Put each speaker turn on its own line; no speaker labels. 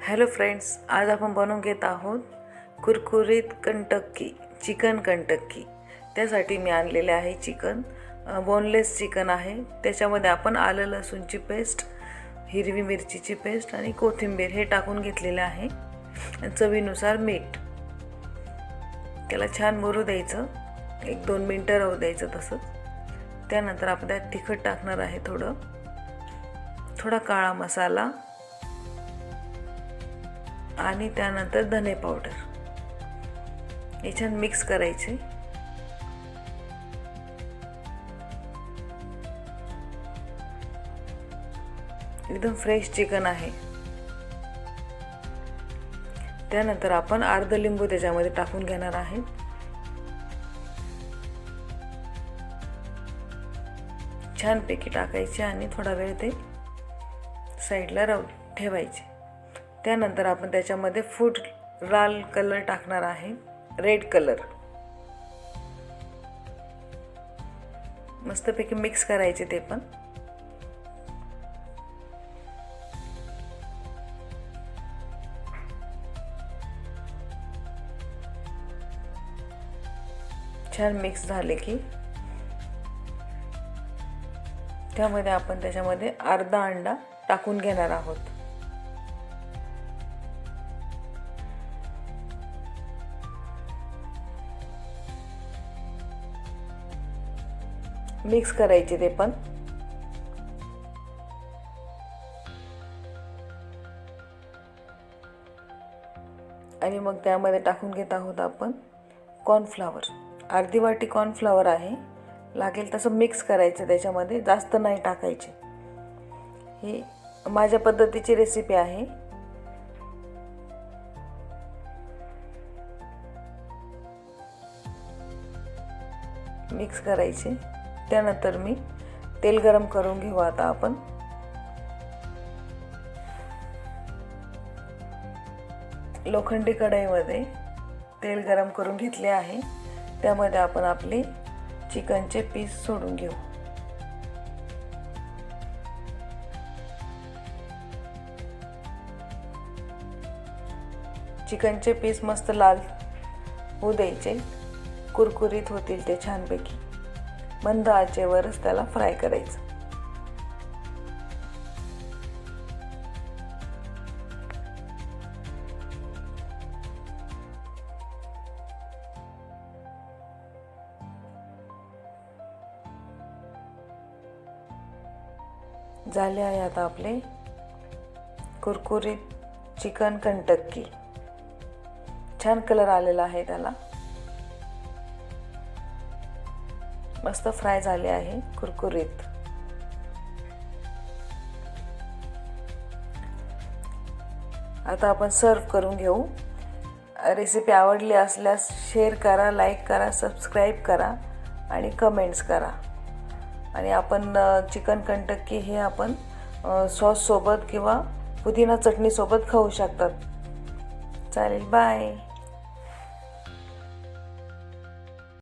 Hello friends, आज आपण बनवून घेत आहोत कुरकुरीत कंटक्की चिकन कंटक्की। त्यासाठी मी आणलेले आहे चिकन, बोनलेस चिकन आहे। त्याच्यामध्ये आपण आलं लसूणची पेस्ट, हिरवी मिरचीची पेस्ट आणि कोथिंबीर हे टाकून घेतलेले आहे। चवीनुसार मीठ। त्याला छान मुरू द्यायचं, 1-2 मिनिटं राहू द्यायचं तसंच। त्यानंतर आपण त्यात तिखट टाकणार आहे, थोडा काळा मसाला आणि त्यानंतर धने पावडर। हे छान मिक्स करायचे। एकदम फ्रेश चिकन आहे। त्यानंतर आपण अर्ध लिंबू त्याच्यामध्ये टाकून घेणार आहे। छान पैकी टाकायचे आणि थोडा वेळ ते साईडला ठेवायचे। त्यानंतर आपण त्याच्यामध्ये फूड लाल कलर टाकणार आहे, रेड कलर। मस्तपैकी मिक्स करायचे ते पण। छान मिक्स झाले की त्यामध्ये आपण त्याच्यामध्ये अर्धा अंडा टाकून घेणार आहोत। मिक्स करायचे ते पण। आणि मग त्यामध्ये टाकून घेत आहोत आपण कॉर्नफ्लॉवर। अर्धी वाटी कॉर्नफ्लॉवर आहे, लागेल तसं मिक्स करायचं त्याच्यामध्ये, जास्त नाही टाकायचे। ही माझ्या पद्धतीची रेसिपी आहे। मिक्स करायचे। त्यानंतर मी तेल गरम करून घेऊ। आता आपण लोखंडी कढईमध्ये तेल गरम करून घेतले आहे। त्यामध्ये आपण आपले चिकनचे पीस सोडून घेऊ। चिकनचे पीस मस्त लाल होऊ द्यायचे, कुरकुरीत होतील ते छानपैकी। मंद आचेवरच त्याला फ्राय करायचं। झाले आहे आता आपले कुरकुरीत चिकन कंटक्की। छान कलर आलेला आहे त्याला, मस्त फ्राय झाले आहे कुरकुरीत। आता आपण सर्व करून घेऊ। रेसिपी आवडली असल्यास शेअर करा, लाईक करा, सबस्क्राईब करा आणि कमेंट्स करा। आणि आपण चिकन कंटक्की हे आपण सॉस सोबत किंवा पुदिना चटणी सोबत खाऊ शकतात। चालेल, बाय।